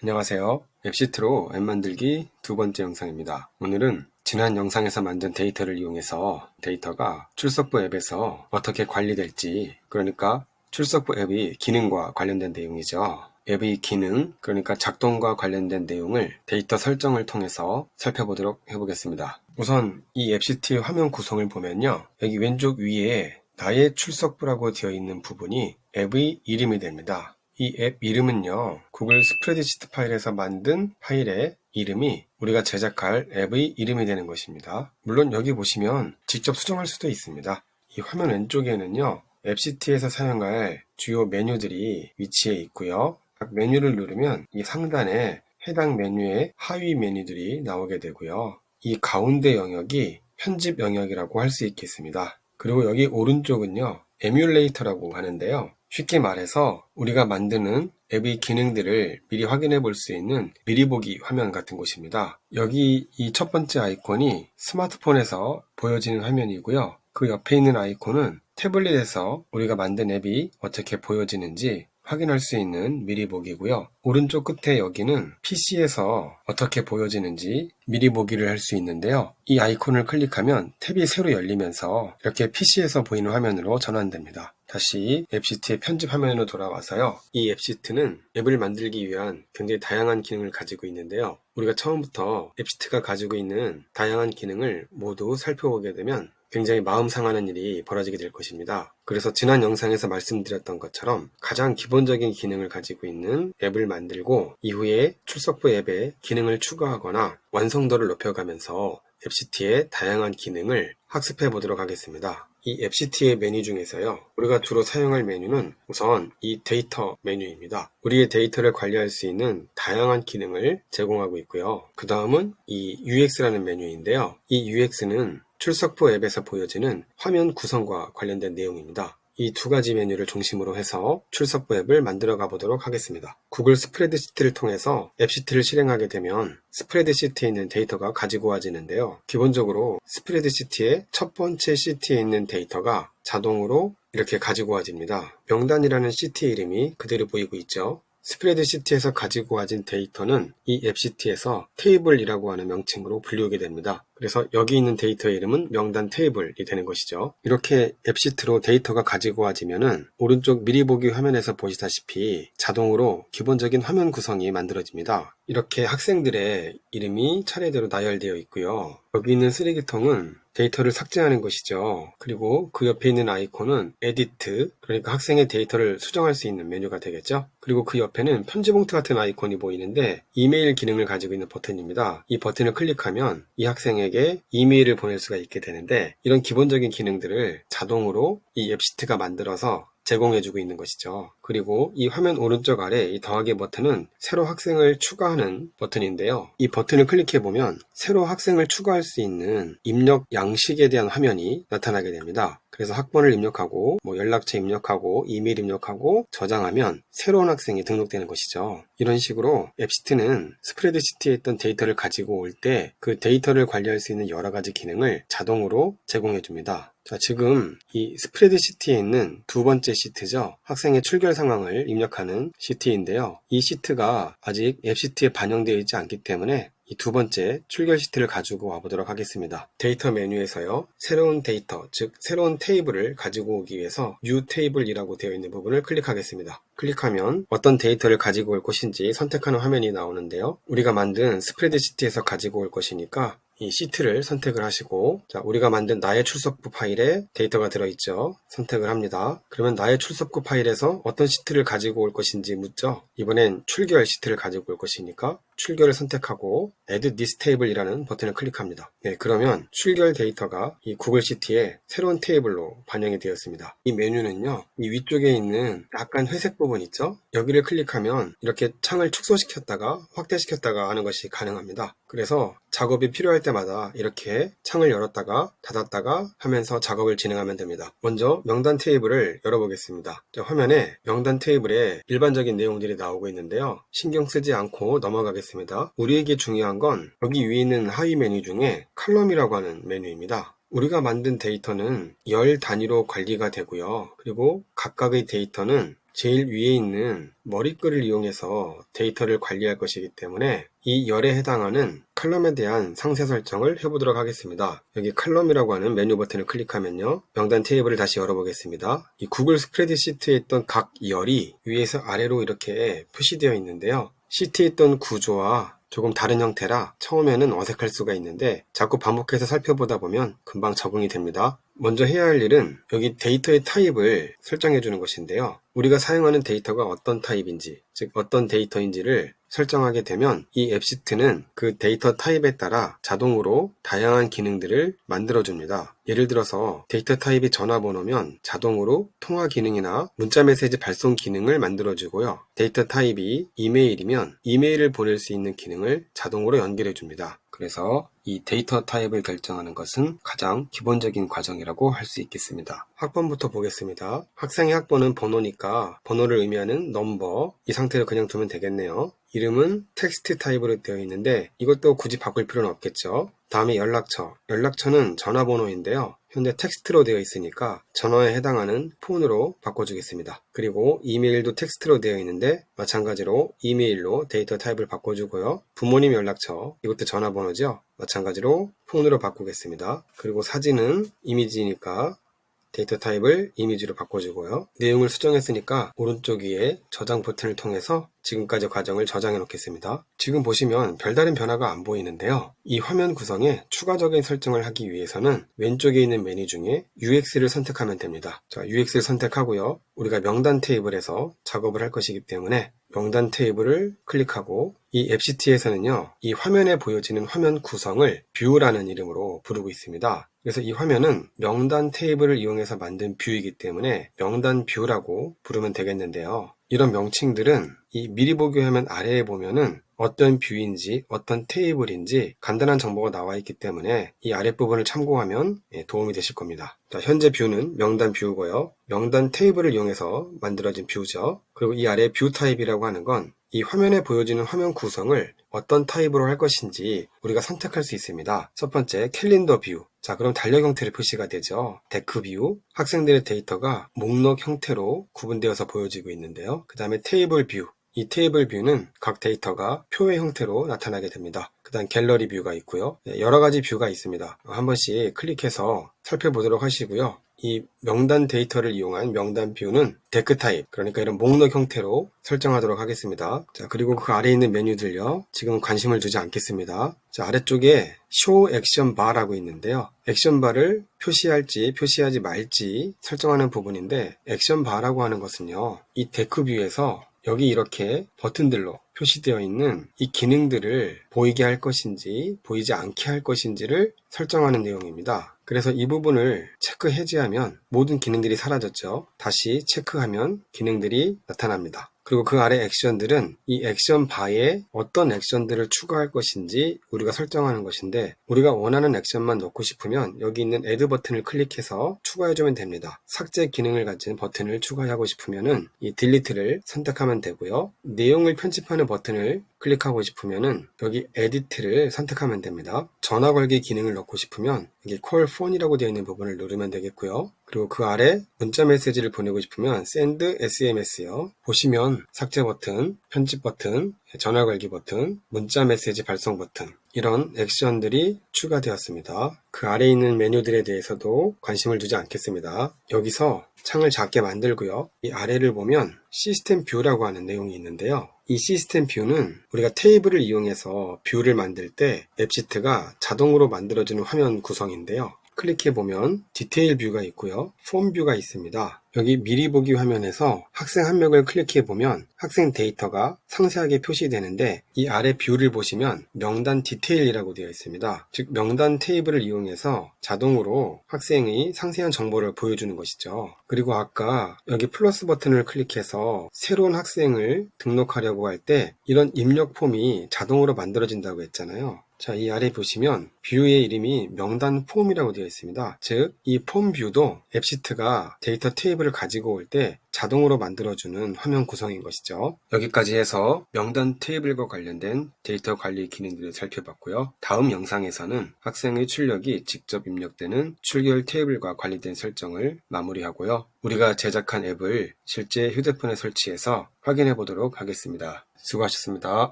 안녕하세요. 앱시트로 앱 만들기 두 번째 영상입니다. 오늘은 지난 영상에서 만든 데이터를 이용해서 데이터가 출석부 앱에서 어떻게 관리될지, 그러니까 출석부 앱의 기능과 관련된 내용이죠. 앱의 기능, 그러니까 작동과 관련된 내용을 데이터 설정을 통해서 살펴보도록 해보겠습니다. 우선 이 앱시트의 화면 구성을 보면요. 여기 왼쪽 위에 나의 출석부라고 되어 있는 부분이 앱의 이름이 됩니다. 이 앱 이름은요, 구글 스프레드시트 파일에서 만든 파일의 이름이 우리가 제작할 앱의 이름이 되는 것입니다. 물론 여기 보시면 직접 수정할 수도 있습니다. 이 화면 왼쪽에는요, 앱시트에서 사용할 주요 메뉴들이 위치해 있고요. 각 메뉴를 누르면 이 상단에 해당 메뉴의 하위 메뉴들이 나오게 되고요. 이 가운데 영역이 편집 영역이라고 할 수 있겠습니다. 그리고 여기 오른쪽은요, 에뮬레이터라고 하는데요. 쉽게 말해서 우리가 만드는 앱의 기능들을 미리 확인해 볼 수 있는 미리 보기 화면 같은 곳입니다. 여기 이 첫 번째 아이콘이 스마트폰에서 보여지는 화면이고요. 그 옆에 있는 아이콘은 태블릿에서 우리가 만든 앱이 어떻게 보여지는지 확인할 수 있는 미리 보기고요. 오른쪽 끝에 여기는 PC에서 어떻게 보여지는지 미리 보기를 할 수 있는데요. 이 아이콘을 클릭하면 탭이 새로 열리면서 이렇게 PC에서 보이는 화면으로 전환됩니다. 다시 앱시트의 편집 화면으로 돌아와서요. 이 앱시트는 앱을 만들기 위한 굉장히 다양한 기능을 가지고 있는데요. 우리가 처음부터 앱시트가 가지고 있는 다양한 기능을 모두 살펴보게 되면 굉장히 마음 상하는 일이 벌어지게 될 것입니다. 그래서 지난 영상에서 말씀드렸던 것처럼 가장 기본적인 기능을 가지고 있는 앱을 만들고 이후에 출석부 앱에 기능을 추가하거나 완성도를 높여가면서 앱시트의 다양한 기능을 학습해 보도록 하겠습니다. 이 앱시트의 메뉴 중에서요, 우리가 주로 사용할 메뉴는 우선 이 데이터 메뉴입니다. 우리의 데이터를 관리할 수 있는 다양한 기능을 제공하고 있고요. 그 다음은 이 UX라는 메뉴인데요. 이 UX는 출석부 앱에서 보여지는 화면 구성과 관련된 내용입니다. 이 두 가지 메뉴를 중심으로 해서 출석부 앱을 만들어 가보도록 하겠습니다. 구글 스프레드시트를 통해서 앱시트를 실행하게 되면 스프레드시트에 있는 데이터가 가지고 와지는데요. 기본적으로 스프레드시트의 첫 번째 시트에 있는 데이터가 자동으로 이렇게 가지고 와집니다. 명단이라는 시트 이름이 그대로 보이고 있죠. 스프레드시트에서 가지고 와진 데이터는 이 앱시트에서 테이블이라고 하는 명칭으로 불리우게 됩니다. 그래서 여기 있는 데이터의 이름은 명단 테이블이 되는 것이죠. 이렇게 앱시트로 데이터가 가지고 와지면은 오른쪽 미리 보기 화면에서 보시다시피 자동으로 기본적인 화면 구성이 만들어집니다. 이렇게 학생들의 이름이 차례대로 나열되어 있고요. 여기 있는 쓰레기통은 데이터를 삭제하는 것이죠. 그리고 그 옆에 있는 아이콘은 에디트, 그러니까 학생의 데이터를 수정할 수 있는 메뉴가 되겠죠. 그리고 그 옆에는 편지봉투 같은 아이콘이 보이는데 이메일 기능을 가지고 있는 버튼입니다. 이 버튼을 클릭하면 이 학생에게 이메일을 보낼 수가 있게 되는데 이런 기본적인 기능들을 자동으로 이 앱시트가 만들어서 제공해주고 있는 것이죠. 그리고 이 화면 오른쪽 아래 이 더하기 버튼은 새로 학생을 추가하는 버튼인데요. 이 버튼을 클릭해보면 새로 학생을 추가할 수 있는 입력 양식에 대한 화면이 나타나게 됩니다. 그래서 학번을 입력하고 연락처 입력하고 이메일 입력하고 저장하면 새로운 학생이 등록되는 것이죠. 이런 식으로 앱시트는 스프레드시트에 있던 데이터를 가지고 올 때 그 데이터를 관리할 수 있는 여러 가지 기능을 자동으로 제공해 줍니다. 자, 지금 이 스프레드시트에 있는 두 번째 시트죠. 학생의 출결 상황을 입력하는 시트인데요. 이 시트가 아직 앱시트에 반영되어 있지 않기 때문에 이 두 번째 출결 시트를 가지고 와보도록 하겠습니다. 데이터 메뉴에서요, 새로운 데이터, 즉 새로운 테이블을 가지고 오기 위해서 New Table이라고 되어 있는 부분을 클릭하겠습니다. 클릭하면 어떤 데이터를 가지고 올 것인지 선택하는 화면이 나오는데요. 우리가 만든 스프레드시트에서 가지고 올 것이니까 이 시트를 선택을 하시고, 자, 우리가 만든 나의 출석부 파일에 데이터가 들어있죠. 선택을 합니다. 그러면 나의 출석부 파일에서 어떤 시트를 가지고 올 것인지 묻죠. 이번엔 출결 시트를 가지고 올 것이니까 출결을 선택하고 Add This Table이라는 버튼을 클릭합니다. 네, 그러면 출결 데이터가 이 구글 시트에 새로운 테이블로 반영이 되었습니다. 이 메뉴는요, 이 위쪽에 있는 약간 회색 부분 있죠? 여기를 클릭하면 이렇게 창을 축소시켰다가 확대시켰다가 하는 것이 가능합니다. 그래서 작업이 필요할 때마다 이렇게 창을 열었다가 닫았다가 하면서 작업을 진행하면 됩니다. 먼저 명단 테이블을 열어보겠습니다. 자, 화면에 명단 테이블에 일반적인 내용들이 나오고 있는데요. 신경 쓰지 않고 넘어가겠습니다. 우리에게 중요한 건 여기 위에 있는 하위 메뉴 중에 칼럼이라고 하는 메뉴입니다. 우리가 만든 데이터는 열 단위로 관리가 되고요. 그리고 각각의 데이터는 제일 위에 있는 머리글을 이용해서 데이터를 관리할 것이기 때문에 이 열에 해당하는 칼럼에 대한 상세 설정을 해보도록 하겠습니다. 여기 칼럼이라고 하는 메뉴 버튼을 클릭하면요, 명단 테이블을 다시 열어보겠습니다. 이 구글 스프레드시트에 있던 각 열이 위에서 아래로 이렇게 표시되어 있는데요, 시트에 있던 구조와 조금 다른 형태라 처음에는 어색할 수가 있는데 자꾸 반복해서 살펴보다 보면 금방 적응이 됩니다. 먼저 해야 할 일은 여기 데이터의 타입을 설정해 주는 것인데요, 우리가 사용하는 데이터가 어떤 타입인지, 즉 어떤 데이터인지를 설정하게 되면 이 앱시트는 그 데이터 타입에 따라 자동으로 다양한 기능들을 만들어줍니다. 예를 들어서 데이터 타입이 전화번호면 자동으로 통화 기능이나 문자 메시지 발송 기능을 만들어주고요, 데이터 타입이 이메일이면 이메일을 보낼 수 있는 기능을 자동으로 연결해줍니다. 그래서 이 데이터 타입을 결정하는 것은 가장 기본적인 과정이라고 할 수 있겠습니다. 학번부터 보겠습니다. 학생의 학번은 번호니까 번호를 의미하는 넘버, 이 상태로 그냥 두면 되겠네요. 이름은 텍스트 타입으로 되어 있는데 이것도 굳이 바꿀 필요는 없겠죠. 다음에 연락처는 전화번호인데요, 현재 텍스트로 되어 있으니까 전화에 해당하는 폰으로 바꿔주겠습니다. 그리고 이메일도 텍스트로 되어 있는데 마찬가지로 이메일로 데이터 타입을 바꿔주고요. 부모님 연락처, 이것도 전화번호죠. 마찬가지로 폰으로 바꾸겠습니다. 그리고 사진은 이미지니까 데이터 타입을 이미지로 바꿔주고요. 내용을 수정했으니까 오른쪽 위에 저장 버튼을 통해서 지금까지 과정을 저장해 놓겠습니다. 지금 보시면 별다른 변화가 안 보이는데요, 이 화면 구성에 추가적인 설정을 하기 위해서는 왼쪽에 있는 메뉴 중에 UX를 선택하면 됩니다. 자, UX를 선택하고요, 우리가 명단 테이블에서 작업을 할 것이기 때문에 명단 테이블을 클릭하고 이 앱시트에서는요, 이 화면에 보여지는 화면 구성을 뷰라는 이름으로 부르고 있습니다. 그래서 이 화면은 명단 테이블을 이용해서 만든 뷰이기 때문에 명단 뷰라고 부르면 되겠는데요, 이런 명칭들은 이 미리 보기 화면 아래에 보면은 어떤 뷰인지 어떤 테이블인지 간단한 정보가 나와 있기 때문에 이 아랫부분을 참고하면 도움이 되실 겁니다. 자, 현재 뷰는 명단 뷰고요, 명단 테이블을 이용해서 만들어진 뷰죠. 그리고 이 아래 뷰 타입이라고 하는 건 이 화면에 보여지는 화면 구성을 어떤 타입으로 할 것인지 우리가 선택할 수 있습니다. 첫 번째, 캘린더 뷰. 자, 그럼 달력 형태로 표시가 되죠. 데크 뷰, 학생들의 데이터가 목록 형태로 구분되어서 보여지고 있는데요. 그 다음에 테이블 뷰. 이 테이블 뷰는 각 데이터가 표의 형태로 나타나게 됩니다. 그 다음 갤러리 뷰가 있고요. 여러 가지 뷰가 있습니다. 한 번씩 클릭해서 살펴보도록 하시고요. 이 명단 데이터를 이용한 명단 뷰는 데크 타입, 그러니까 이런 목록 형태로 설정하도록 하겠습니다. 자, 그리고 그 아래에 있는 메뉴들요, 지금은 관심을 두지 않겠습니다. 자, 아래쪽에 Show Action Bar라고 있는데요, 액션 바를 표시할지 표시하지 말지 설정하는 부분인데, 액션 바라고 하는 것은요, 이 데크 뷰에서 여기 이렇게 버튼들로 표시되어 있는 이 기능들을 보이게 할 것인지 보이지 않게 할 것인지를 설정하는 내용입니다. 그래서 이 부분을 체크 해제하면 모든 기능들이 사라졌죠. 다시 체크하면 기능들이 나타납니다. 그리고 그 아래 액션들은 이 액션 바에 어떤 액션들을 추가할 것인지 우리가 설정하는 것인데, 우리가 원하는 액션만 넣고 싶으면 여기 있는 Add 버튼을 클릭해서 추가해주면 됩니다. 삭제 기능을 가진 버튼을 추가하고 싶으면은 이 Delete를 선택하면 되고요. 내용을 편집하는 버튼을 클릭하고 싶으면은 여기 Edit를 선택하면 됩니다. 전화 걸기 기능을 넣고 싶으면 여기 Call Phone이라고 되어 있는 부분을 누르면 되겠고요. 그리고 그 아래 문자 메시지를 보내고 싶으면 Send SMS요. 보시면 삭제 버튼, 편집 버튼, 전화 걸기 버튼, 문자 메시지 발송 버튼, 이런 액션들이 추가되었습니다. 그 아래에 있는 메뉴들에 대해서도 관심을 두지 않겠습니다. 여기서 창을 작게 만들고요. 이 아래를 보면 시스템 뷰라고 하는 내용이 있는데요. 이 시스템 뷰는 우리가 테이블을 이용해서 뷰를 만들 때 앱시트가 자동으로 만들어주는 화면 구성인데요. 클릭해보면 디테일 뷰가 있고요, 폼 뷰가 있습니다. 여기 미리 보기 화면에서 학생 한 명을 클릭해보면 학생 데이터가 상세하게 표시되는데, 이 아래 뷰를 보시면 명단 디테일이라고 되어 있습니다. 즉 명단 테이블을 이용해서 자동으로 학생의 상세한 정보를 보여주는 것이죠. 그리고 아까 여기 플러스 버튼을 클릭해서 새로운 학생을 등록하려고 할 때 이런 입력 폼이 자동으로 만들어진다고 했잖아요. 자, 이 아래 보시면 뷰의 이름이 명단 폼이라고 되어 있습니다. 즉, 이 폼 뷰도 앱시트가 데이터 테이블을 가지고 올 때 자동으로 만들어주는 화면 구성인 것이죠. 여기까지 해서 명단 테이블과 관련된 데이터 관리 기능들을 살펴봤고요. 다음 영상에서는 학생의 출력이 직접 입력되는 출결 테이블과 관련된 설정을 마무리하고요. 우리가 제작한 앱을 실제 휴대폰에 설치해서 확인해 보도록 하겠습니다. 수고하셨습니다.